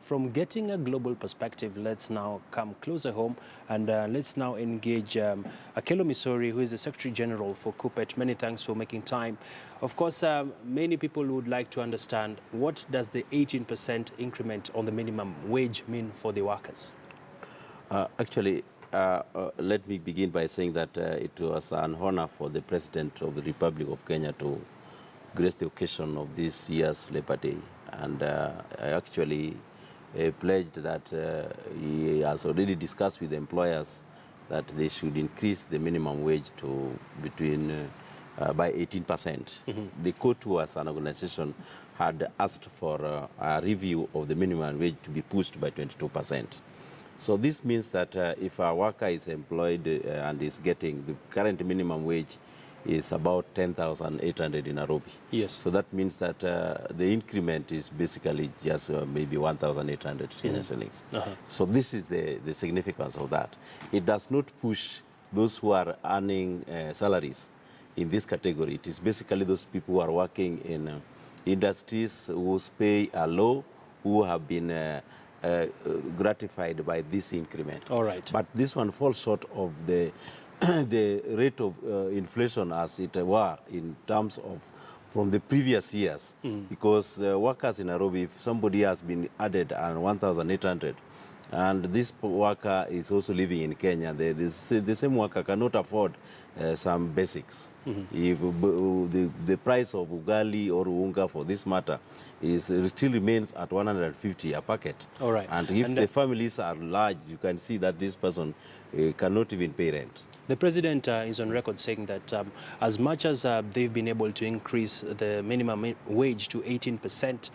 from getting a global perspective, let's now come closer home and let's now engage Akelo Misori, who is the Secretary General for KUPPET. Many thanks for making time. Of course, many people would like to understand, what does the 18% increment on the minimum wage mean for the workers? Let me begin by saying that it was an honor for the President of the Republic of Kenya to grace the occasion of this year's Labor Day. And I actually pledged that he has already discussed with the employers that they should increase the minimum wage to by 18%. The KOTU, as an organization, had asked for a review of the minimum wage to be pushed by 22%. So this means that if a worker is employed and is getting the current minimum wage is about 10,800 in Nairobi. Yes. So that means that the increment is basically just maybe 1,800 Kenyan shillings. So this is the significance of that. It does not push those who are earning salaries in this category. It is basically those people who are working in industries whose pay are low, who have been gratified by this increment. All right. But this one falls short of the the rate of inflation, as it were, in terms of from the previous years, because workers in Nairobi, if somebody has been added on 1,800, and this worker is also living in Kenya, the same worker cannot afford some basics. If the price of ugali or unga, for this matter, still remains at 150 a packet. All right. And if the families are large, you can see that this person cannot even pay rent. The president is on record saying that as much as they've been able to increase the minimum wage to 18%,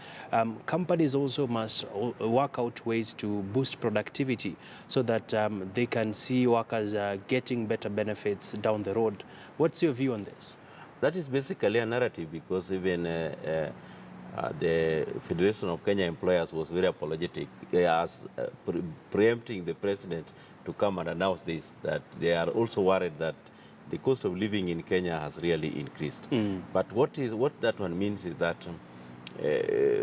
companies also must work out ways to boost productivity so that they can see workers getting better benefits down the road. What's your view on this? That is basically a narrative, because even the Federation of Kenya Employers was very apologetic as preempting the president to come and announce this, that they are also worried that the cost of living in Kenya has really increased. But what that one means is that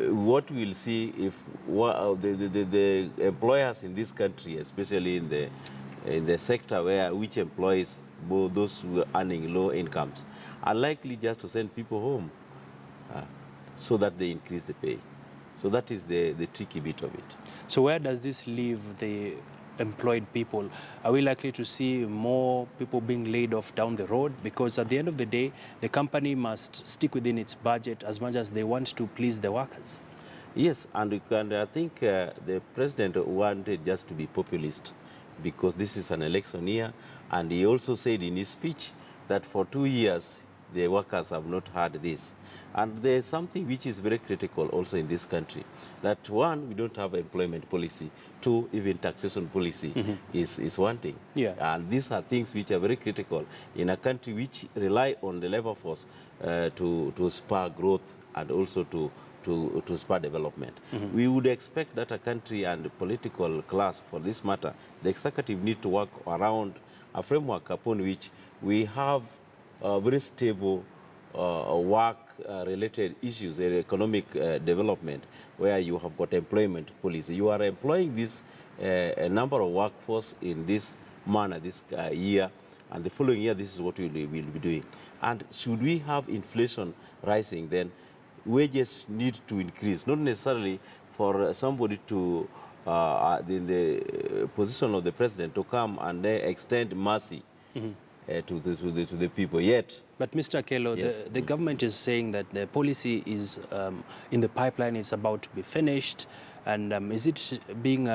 what we'll see if the employers in this country, especially in the sector which employs those who are earning low incomes, are likely just to send people home so that they increase the pay. So that is the tricky bit of it. So where does this leave the employed people? Are we likely to see more people being laid off down the road? Because at the end of the day, the company must stick within its budget as much as they want to please the workers. Yes, and I think the president wanted just to be populist, because this is an election year, and he also said in his speech that for 2 years the workers have not heard this. And there is something which is very critical also in this country, that one, we don't have employment policy, two, even taxation policy is wanting. Yeah. And these are things which are very critical in a country which rely on the labor force to spur growth and also to spur development. We would expect that a country and the political class, for this matter, the executive need to work around a framework upon which we have very stable work-related issues, economic development, where you have got employment policy. You are employing this a number of workforce in this manner this year, and the following year this is what we will be doing. And should we have inflation rising, then wages need to increase, not necessarily for somebody to, in the position of the president, to come and extend mercy to the people yet. But Mr. Akelo, yes. the government is saying that the policy is in the pipeline, is about to be finished, and is it being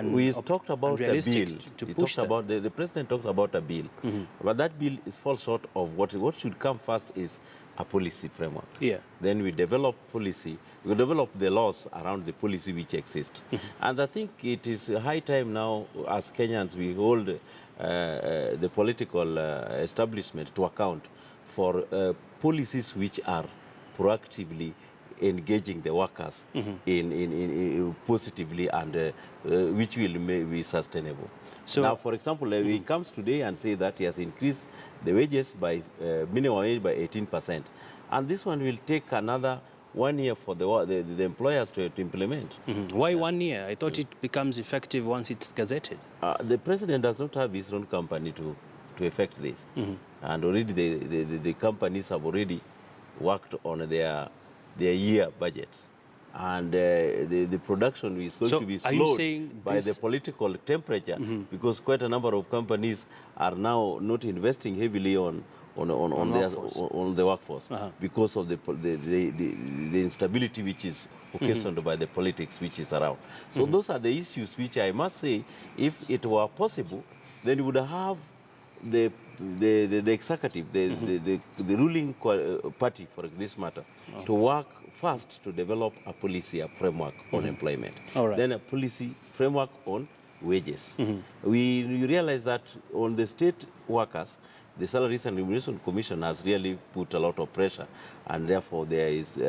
we talked about a bill. To push the president talks about a bill, but that bill is fall short of what should come first is a policy framework. Yeah. Then we develop policy. We develop the laws around the policy which exists. And I think it is high time now, as Kenyans, we hold the political establishment to account for policies which are proactively engaging the workers in positively, and which will be sustainable. So now, for example, he comes today and say that he has increased the wages by minimum wage by 18%, and this one will take another 1 year for the employers to implement. Why 1 year? I thought it becomes effective once it's gazetted. The president does not have his own company to effect this. And already the companies have already worked on their year budgets. And the production is going to be slowed by the political temperature, because quite a number of companies are now not investing heavily on the workforce because of the instability which is occasioned by the politics which is around. So those are the issues which I must say, if it were possible, then we would have the executive, the ruling party for this matter, to work first to develop a policy, a framework on employment. Then a policy framework on wages. We realize that on the state workers, the Salaries and Remuneration Commission has really put a lot of pressure, and therefore there is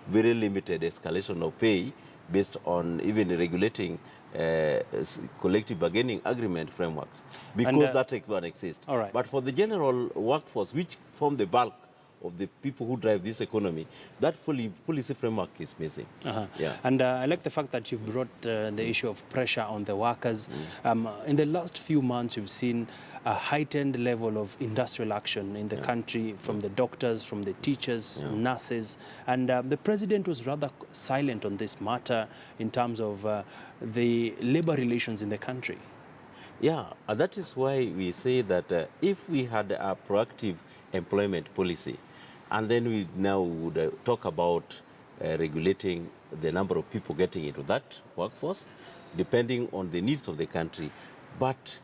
very limited escalation of pay based on even regulating collective bargaining agreement frameworks, because that one exists. But for the general workforce, which form the bulk of the people who drive this economy, that policy framework is missing. And I like the fact that you've brought the issue of pressure on the workers. In the last few months, we've seen a heightened level of industrial action in the country from the doctors, from the teachers, nurses, and the president was rather silent on this matter in terms of the labor relations in the country. That is why we say that if we had a proactive employment policy, and then we now would talk about regulating the number of people getting into that workforce, depending on the needs of the country. But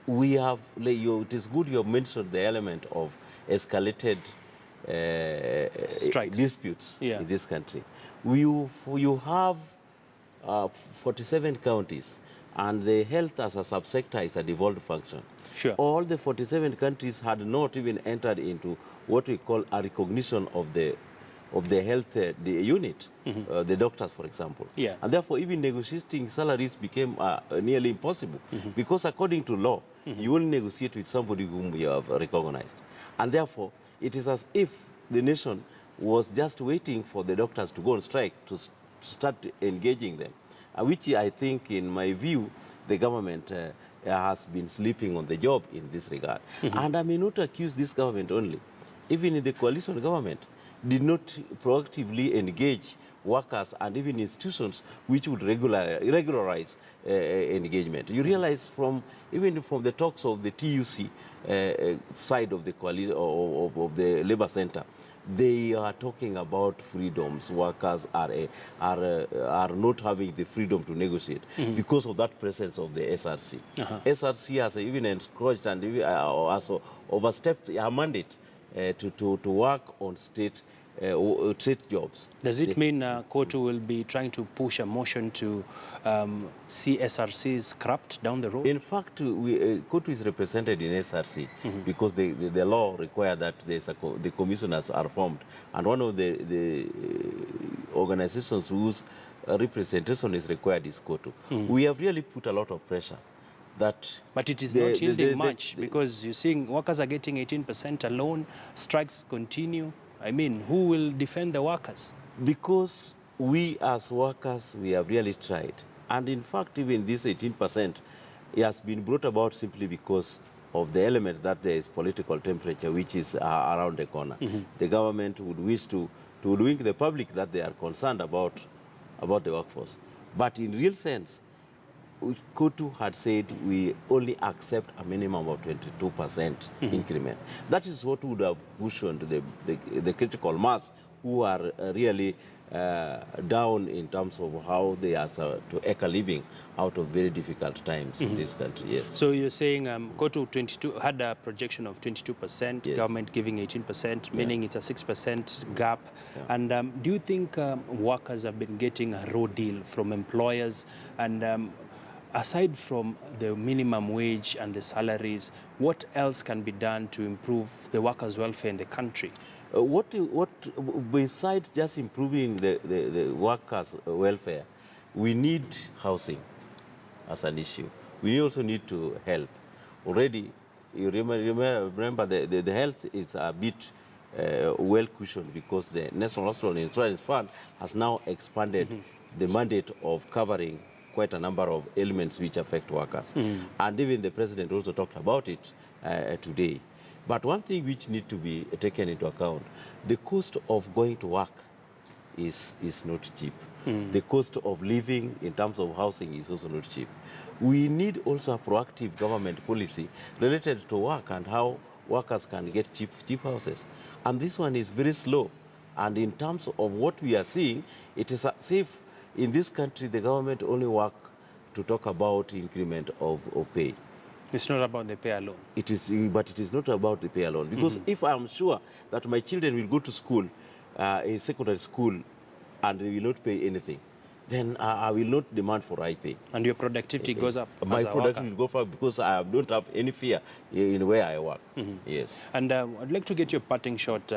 we have, it is good you have mentioned the element of escalated disputes in this country. You have 47 counties, and the health as a subsector is a devolved function. All the 47 countries had not even entered into what we call a recognition of the health the unit, the doctors, for example. And therefore, even negotiating salaries became nearly impossible, because according to law, you only negotiate with somebody whom you have recognized. And therefore, it is as if the nation was just waiting for the doctors to go on strike to start engaging them, which I think, in my view, the government has been sleeping on the job in this regard. And I may not accuse this government only. Even in the coalition government, did not proactively engage workers and even institutions which would regularize engagement. You realize even from the talks of the TUC side of the coalition of the labor center, they are talking about freedoms. Workers are not having the freedom to negotiate because of that presence of the SRC. SRC has even encroached and also overstepped a mandate to work on state jobs. Does it mean KOTU will be trying to push a motion to see SRC scrapped down the road? In fact, KOTU is represented in SRC because the law requires that the commissioners are formed. And one of the organizations whose representation is required is KOTU. We have really put a lot of pressure. But it is not yielding much, because you're seeing workers are getting 18% alone, strikes continue. I mean, who will defend the workers? Because we as workers, we have really tried. And in fact, even this 18% has been brought about simply because of the element that there is political temperature, which is around the corner. The government would wish to wink the public that they are concerned about the workforce. But in real sense, KOTU had said we only accept a minimum of 22% increment. That is what would have cushioned the critical mass who are really down in terms of how they are to eke a living out of very difficult times in this country. Yes. So you're saying KOTU had a projection of 22%, government giving 18%, meaning it's a 6% gap. And do you think workers have been getting a raw deal from employers? And aside from the minimum wage and the salaries, what else can be done to improve the workers' welfare in the country? Besides just improving the workers' welfare, we need housing as an issue. We also need to health. Already, you remember the health is a bit well cushioned because the National Hospital Insurance Fund has now expanded the mandate of covering quite a number of ailments which affect workers. And even the president also talked about it today. But one thing which need to be taken into account, the cost of going to work is not cheap. The cost of living in terms of housing is also not cheap. We need also a proactive government policy related to work and how workers can get cheap houses. And this one is very slow. And in terms of what we are seeing, it is as if in this country the government only work to talk about increment of pay. It's not about the pay alone. It is, but it is not about the pay alone. Because if I'm sure that my children will go to school, in secondary school, and they will not pay anything, then I will not demand for high pay. And your productivity goes up. My as a productivity worker. will go up because I don't have any fear in where I work. Yes. And I'd like to get your parting shot.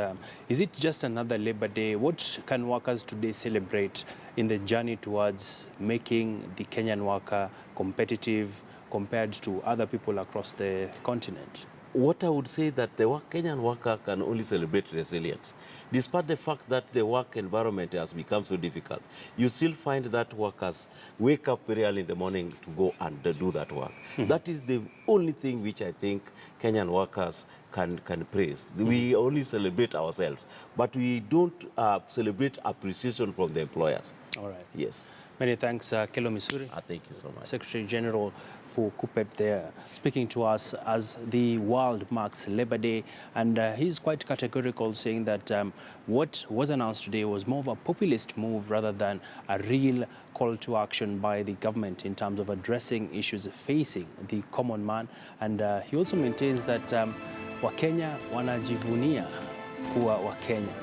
Is it just another Labor Day? What can workers today celebrate in the journey towards making the Kenyan worker competitive compared to other people across the continent? What I would say that the Kenyan worker can only celebrate resilience. Despite the fact that the work environment has become so difficult, you still find that workers wake up very early in the morning to go and do that work. That is the only thing which I think Kenyan workers can praise. We only celebrate ourselves, but we don't celebrate appreciation from the employers. All right. Yes. Many thanks, Akelo Misori. Thank you so much. Secretary General for KUPPET there, speaking to us as the world marks Labor Day. And he's quite categorical, saying that what was announced today was more of a populist move rather than a real call to action by the government in terms of addressing issues facing the common man. And he also maintains that Wakenya wanajivunia kuwa Wakenya.